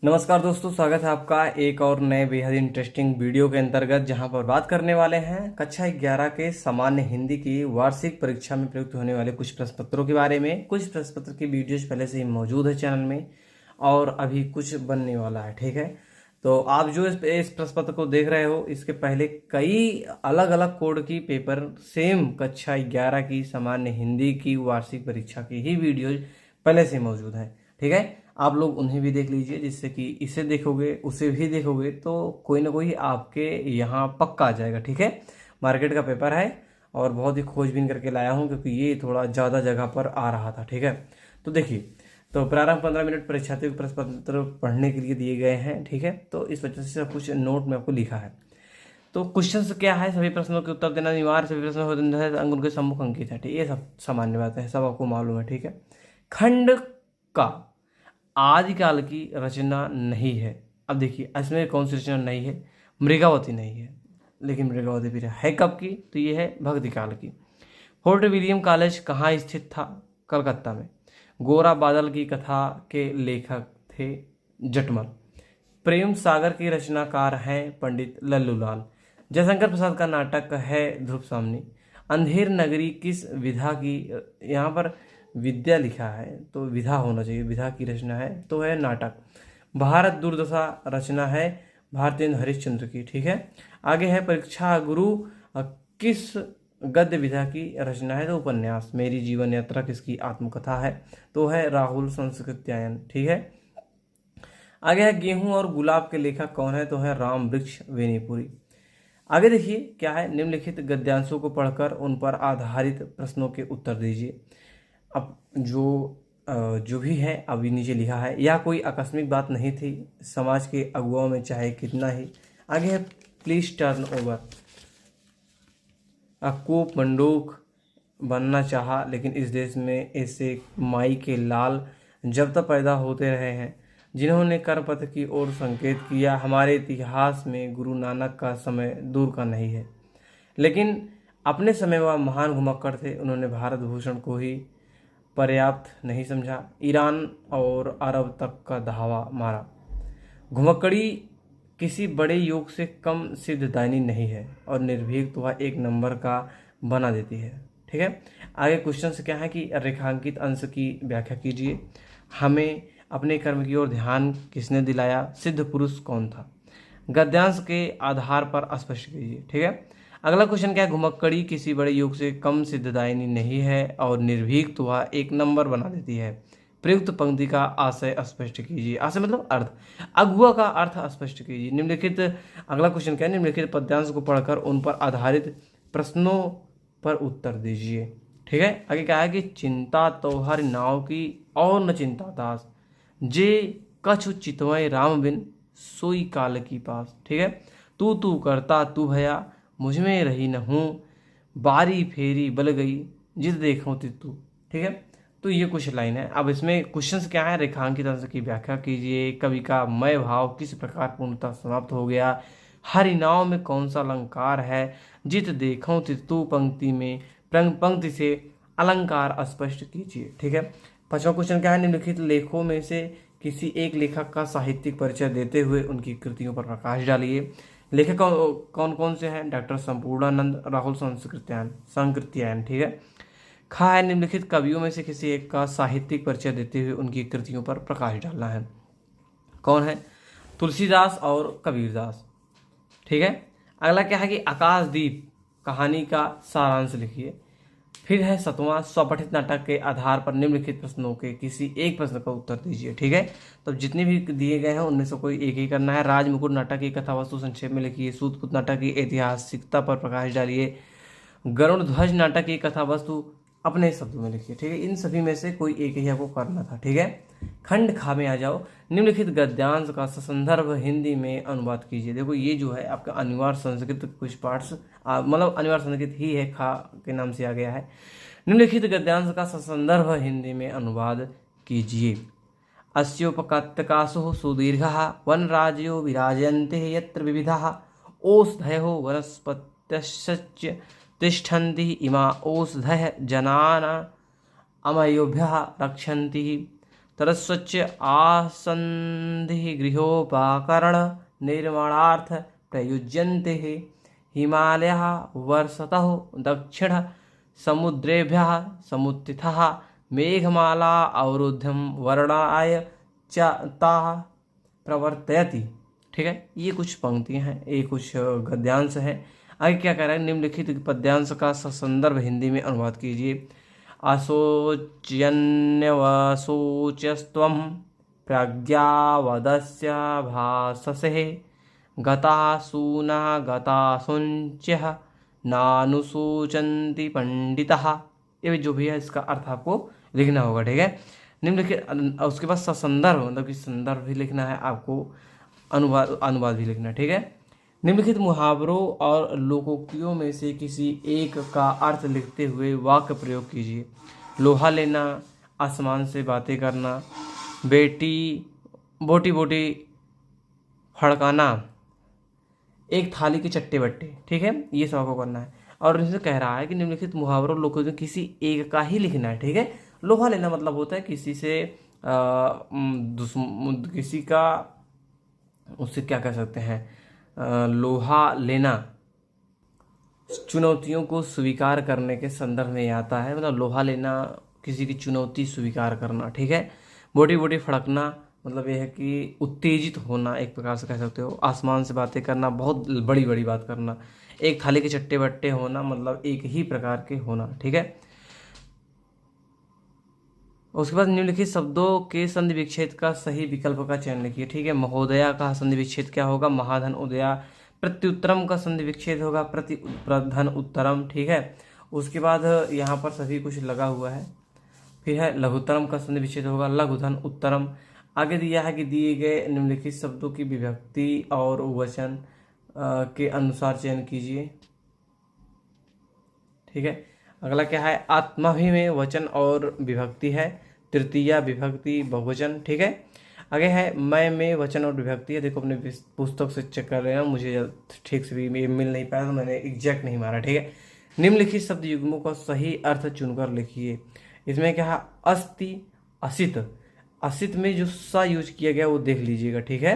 नमस्कार दोस्तों, स्वागत है आपका एक और नए बेहद इंटरेस्टिंग वीडियो के अंतर्गत, जहां पर बात करने वाले हैं कक्षा 11 के सामान्य हिंदी की वार्षिक परीक्षा में प्रयुक्त होने वाले कुछ प्रश्न पत्रों के बारे में। कुछ प्रश्न पत्र की वीडियोज पहले से ही मौजूद है चैनल में और अभी कुछ बनने वाला है। ठीक है, तो आप जो इस प्रश्न पत्र को देख रहे हो, इसके पहले कई अलग अलग कोड की पेपर सेम कक्षा 11 की सामान्य हिंदी की वार्षिक परीक्षा की ही वीडियोज पहले से मौजूद है। ठीक है, आप लोग उन्हें भी देख लीजिए, जिससे कि इसे देखोगे उसे भी देखोगे तो कोई ना कोई आपके यहाँ पक्का आ जाएगा। ठीक है, मार्केट का पेपर है और बहुत ही खोजबीन करके लाया हूँ, क्योंकि ये थोड़ा ज़्यादा जगह पर आ रहा था। ठीक है, तो देखिए, तो प्रारंभ 15 मिनट परीक्षार्थियों को प्रश्न पत्र पढ़ने के लिए दिए गए हैं। ठीक है, तो इस वजह से सब कुछ नोट में आपको लिखा है। तो क्वेश्चन क्या है, सभी प्रश्नों के उत्तर देना अनिवार्य, सभी प्रश्नों को अंक उनके सम्मुख अंकित है। ठीक है, ये सब सामान्य बात है, सब आपको मालूम है। ठीक है, खंड का आदिकाल की रचना नहीं है। अब देखिए, इसमें कौन सी रचना नहीं है? मृगावती नहीं है, लेकिन मृगावती भी है कब की? तो ये है भक्ति काल की। फोर्ट विलियम कॉलेज कहाँ स्थित था? कलकत्ता में। गोरा बादल की कथा के लेखक थे जटमल। प्रेम सागर के रचनाकार हैं पंडित लल्लूलाल। जयशंकर प्रसाद का नाटक है ध्रुव सामनी। अंधेर नगरी किस विधा की? यहाँ पर विद्या लिखा है तो विधा होना चाहिए, विधा की रचना है तो है नाटक। भारत दुर्दशा रचना है भारतेंद्र हरिश्चंद्र की। ठीक है, आगे है परीक्षा गुरु किस गद्य विधा की रचना है? तो उपन्यास। मेरी जीवन यात्रा किसकी आत्मकथा है? तो है राहुल संस्कृत्यायन। ठीक है, आगे है गेहूं और गुलाब के लेखक कौन है? तो है राम वृक्ष वेनीपुरी। आगे देखिए क्या है, निम्नलिखित गद्यांशों को पढ़कर उन पर आधारित प्रश्नों के उत्तर दीजिए। अब जो भी है अभी नीचे लिखा है, यह कोई आकस्मिक बात नहीं थी, समाज के अगुवाओं में चाहे कितना ही। आगे है प्लीज टर्न ओवर। कोप मंडूक बनना चाहा, लेकिन इस देश में ऐसे माई के लाल जब तक पैदा होते रहे हैं, जिन्होंने कर्मपथ की ओर संकेत किया। हमारे इतिहास में गुरु नानक का समय दूर का नहीं है, लेकिन अपने समय वह महान घुमक्कड़ थे। उन्होंने भारत भूषण को ही पर्याप्त नहीं समझा, ईरान और अरब तक का धावा मारा। घुमक्कड़ी किसी बड़े योग से कम सिद्धदायनी नहीं है और निर्भीक तो वह एक नंबर का बना देती है। ठीक है, आगे क्वेश्चन क्या है कि रेखांकित अंश की व्याख्या कीजिए। हमें अपने कर्म की ओर ध्यान किसने दिलाया? सिद्ध पुरुष कौन था? गद्यांश के आधार पर स्पष्ट कीजिए। ठीक है, अगला क्वेश्चन क्या है? घुमक्कड़ी किसी बड़े योग से कम सिद्धदायनी नहीं है और निर्भीक तो वह एक नंबर बना देती है। प्रयुक्त पंक्ति का आशय स्पष्ट कीजिए। आशय मतलब अर्थ, अगुआ का अर्थ स्पष्ट कीजिए। निम्नलिखित, अगला क्वेश्चन क्या है? निम्नलिखित पद्यांश को पढ़कर उन पर आधारित प्रश्नों पर उत्तर दीजिए। ठीक है, आगे क्या है कि चिंता तोहर नाव की और न चिंता दास, जे कछु चितवय राम बिन सोई काल की पास। ठीक है, तू करता तू भया, मुझ में रही न हूँ, बारी फेरी बल गई, जित देखूं तित तू। ठीक है, तो ये कुछ लाइन है। अब इसमें क्वेश्चंस क्या है? रेखांकित अंश की व्याख्या कीजिए। कवि का मय भाव किस प्रकार पूर्णतः समाप्त हो गया? हरिनाव में कौन सा अलंकार है? जित देखूं तित तू पंक्ति में पंक्ति से अलंकार स्पष्ट कीजिए। ठीक है, पांचवा क्वेश्चन क्या है? निम्नलिखित लेखों में से किसी एक लेखक का साहित्यिक परिचय देते हुए उनकी कृतियों पर प्रकाश डालिए। लेखक कौन कौन से हैं? डॉक्टर संपूर्णानंद, राहुल संकृत्यायन। ठीक है, खा है निम्नलिखित कवियों में से किसी एक का साहित्यिक परिचय देते हुए उनकी कृतियों पर प्रकाश डालना है। कौन है? तुलसीदास और कबीरदास। ठीक है, अगला क्या है कि आकाशदीप कहानी का सारांश लिखिए। फिर है सतवां, स्वपठित नाटक के आधार पर निम्नलिखित प्रश्नों के किसी एक प्रश्न का उत्तर दीजिए। ठीक है, तो जितने भी दिए गए हैं उनमें से कोई एक ही करना है। राजमुकुट नाटक की कथा वस्तु संक्षेप में लिखिए। सूतपुत नाटक की ऐतिहासिकता पर प्रकाश डालिए। गरुड़ ध्वज नाटक की कथा वस्तु अपने शब्दों में लिखिए। ठीक है, इन सभी में से कोई एक ही आपको करना था। ठीक है, खंड खा में आ जाओ। निम्नलिखित गद्यांश का संदर्भ हिंदी में अनुवाद कीजिए। देखो, ये जो है आपका अनिवार्य संस्कृत कुछ पार्ट्स, मतलब अनिवार्य संस्कृत ही है, खा के नाम से आ गया है। निम्नलिखित गद्यांश का संदर्भ हिंदी में अनुवाद कीजिए। अस्योपकत्तकासु सुदीर्घः वनराजयो विराजन्ते यत्र विविधाः ओषधयो वनस्पतयश्च तिष्ठन्ति इमा ओषधयः जनान् अमयोभ्यः रक्षन्ति। तरस्वच्च आसन्धि गृहोपकरण निर्माणार्थ प्रयुज्यन्ते। हिमालयः वर्षतः दक्षिण समुद्रेभ्यः समुत्थितः मेघमाला अवरुद्धं वर्णाय च ताः प्रवर्तयति। ठीक है, ये कुछ पंक्तियां हैं, ये कुछ गद्यांश है। आगे क्या कह रहा है, निम्नलिखित पद्यांश का ससंदर्भ हिंदी में अनुवाद कीजिए। असोच्यन्यवसोच्यस्त्वं प्रज्ञावदस्य भाससे गतासूनः गतासुंच्यः नानुशोचन्ति पंडितः। ये जो भी है इसका अर्थ आपको लिखना होगा। ठीक है, निम्नलिखित उसके बाद ससंदर्भ मतलब कि संदर्भ भी लिखना है आपको, अनुवाद भी लिखना है। ठीक है, निम्नलिखित मुहावरों और लोकोक्तियों में से किसी एक का अर्थ लिखते हुए वाक्य प्रयोग कीजिए। लोहा लेना, आसमान से बातें करना, बोटी बोटी फड़काना, एक थाली के चट्टे बट्टे। ठीक है, ये सब आपको करना है। और इनसे कह रहा है कि निम्नलिखित मुहावरों और लोकोक्तियों किसी एक का ही लिखना है। ठीक है, लोहा लेना मतलब होता है किसी से किसी का, उससे क्या कह सकते हैं, लोहा लेना चुनौतियों को स्वीकार करने के संदर्भ में आता है, मतलब लोहा लेना किसी की चुनौती स्वीकार करना। ठीक है, बोटी बोटी फड़कना मतलब यह है कि उत्तेजित होना, एक प्रकार से कह सकते हो। आसमान से बातें करना, बहुत बड़ी बड़ी बात करना। एक थाली के चट्टे बट्टे होना मतलब एक ही प्रकार के होना। ठीक है, उसके बाद निम्नलिखित शब्दों के संधि विच्छेद का सही विकल्प का चयन लिखिए। ठीक है, महोदया का संधि विच्छेद क्या होगा, महाधन उदया। प्रत्युत्तरम का संधि विच्छेद होगा प्रधन उत्तरम। ठीक है, उसके बाद यहाँ पर सभी कुछ लगा हुआ है। फिर है लघुत्तरम का संधि विच्छेद होगा लघुधन उत्तरम। आगे दिया है कि दिए गए निम्नलिखित शब्दों की विभक्ति और वचन के अनुसार चयन कीजिए। ठीक है, अगला क्या है, आत्माभि में वचन और विभक्ति है, तृतीया विभक्ति बहुवचन। ठीक है, आगे है मैं में वचन और विभक्ति है। देखो अपने पुस्तक से चेक कर रहे हैं, मुझे ठीक से भी मिल नहीं पाया तो मैंने एग्जैक्ट नहीं मारा। ठीक है, निम्नलिखित शब्द युग्मों का सही अर्थ चुनकर लिखिए। इसमें क्या है, अस्ति असित, असित में जो सा यूज किया गया वो देख लीजिएगा। ठीक है,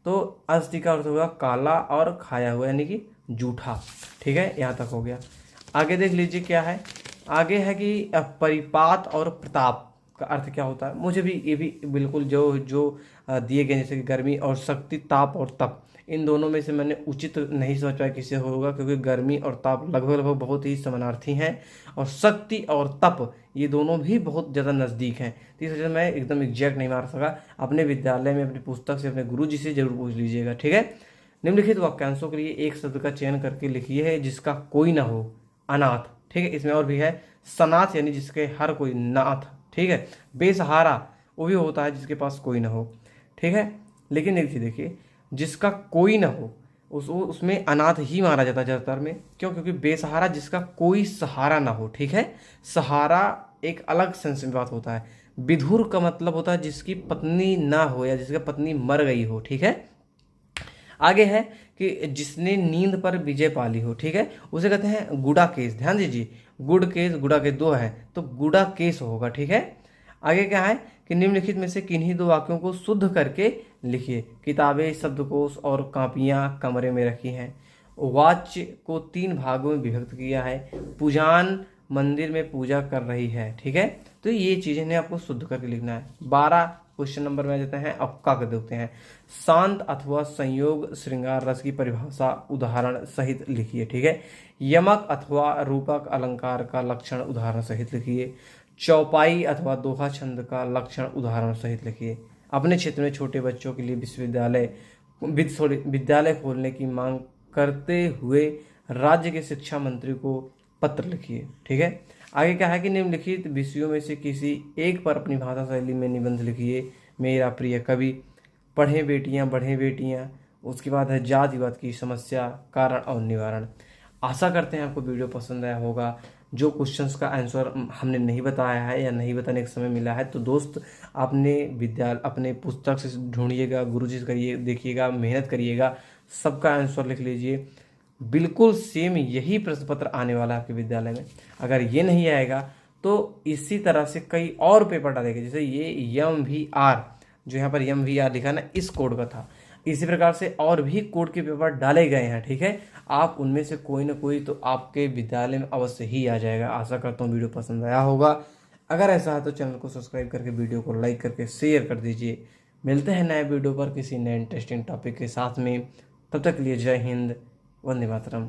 तो अस्ति का अर्थ होगा काला और खाया हुआ यानी कि जूठा। ठीक है, यहाँ तक हो गया। आगे देख लीजिए क्या है, आगे है कि परिपात और प्रताप का अर्थ क्या होता है। मुझे भी ये भी बिल्कुल जो दिए गए, जैसे कि गर्मी और शक्ति, ताप और तप, इन दोनों में से मैंने उचित नहीं समझ पाया किससे होगा, क्योंकि गर्मी और ताप लगभग बहुत ही समानार्थी हैं और शक्ति और तप ये दोनों भी बहुत ज़्यादा नज़दीक हैं। तो इस वजह से मैं एकदम एग्जैक्ट नहीं मार सका। अपने विद्यालय में अपनी पुस्तक से अपने गुरुजी से जरूर पूछ लीजिएगा। ठीक है, निम्नलिखित वाक्यांशों के लिए एक शब्द का चयन करके लिखिए है जिसका कोई ना हो। अनाथ। ठीक है, इसमें और भी है सनाथ यानी जिसके हर कोई नाथ। ठीक है, बेसहारा वो भी होता है जिसके पास कोई ना हो। ठीक है, लेकिन देखिए जिसका कोई ना हो उसमें अनाथ ही माना जाता है ज़्यादातर में। क्यों, क्योंकि बेसहारा जिसका कोई सहारा ना हो। ठीक है, सहारा एक अलग सेंस में बात होता है। विधुर का मतलब होता है जिसकी पत्नी ना हो या जिसकी पत्नी मर गई हो। ठीक है, आगे है कि जिसने नींद पर विजय पाली हो। ठीक है, उसे कहते हैं गुड़ा केस। ध्यान दीजिए, गुड़ केस गुड़ा केस दो है तो गुड़ा केस होगा। ठीक है, आगे क्या है कि निम्नलिखित में से किन्हीं दो वाक्यों को शुद्ध करके लिखिए। किताबें, शब्दकोश और कापियां कमरे में रखी हैं। वाच्य को 3 भागों में विभक्त किया है। पूजान मंदिर में पूजा कर रही है। ठीक है, तो ये चीजें ने आपको शुद्ध करके लिखना है। 12 क्वेश्चन नंबर में आ जाते हैं। अब का कर देते हैं, शांत अथवा संयोग श्रृंगार रस की परिभाषा उदाहरण सहित लिखिए। ठीक है, यमक अथवा रूपक अलंकार का लक्षण उदाहरण सहित लिखिए। चौपाई अथवा दोहा छंद का लक्षण उदाहरण सहित लिखिए। अपने क्षेत्र में छोटे बच्चों के लिए विद्यालय खोलने की मांग करते हुए राज्य के शिक्षा मंत्री को पत्र लिखिए। ठीक है, आगे क्या है कि निम्नलिखित विषयों में से किसी एक पर अपनी भाषा शैली में निबंध लिखिए। मेरा प्रिय कवि, पढ़ें बेटियां बढ़ें बेटियां, उसके बाद है जातिवाद की समस्या, कारण और निवारण। आशा करते हैं आपको वीडियो पसंद आया होगा। जो क्वेश्चंस का आंसर हमने नहीं बताया है या नहीं बताने का समय मिला है तो दोस्त अपने पुस्तक से ढूंढिएगा, गुरुजी से करिए, देखिएगा, मेहनत करिएगा, सबका आंसर लिख लीजिए। बिल्कुल सेम यही प्रश्न पत्र आने वाला है आपके विद्यालय में। अगर ये नहीं आएगा तो इसी तरह से कई और पेपर डाले गए, जैसे ये MVR जो यहाँ पर MVR लिखा ना, इस कोड का था। इसी प्रकार से और भी कोड के पेपर डाले गए हैं, ठीक है। आप उनमें से कोई ना कोई तो आपके विद्यालय में अवश्य ही आ जाएगा। आशा करता हूँ वीडियो पसंद आया होगा। अगर ऐसा है तो चैनल को सब्सक्राइब करके वीडियो को लाइक करके शेयर कर दीजिए। मिलते हैं नए वीडियो पर किसी नए इंटरेस्टिंग टॉपिक के साथ में। तब तक के लिए जय हिंद, वंदे मातरम।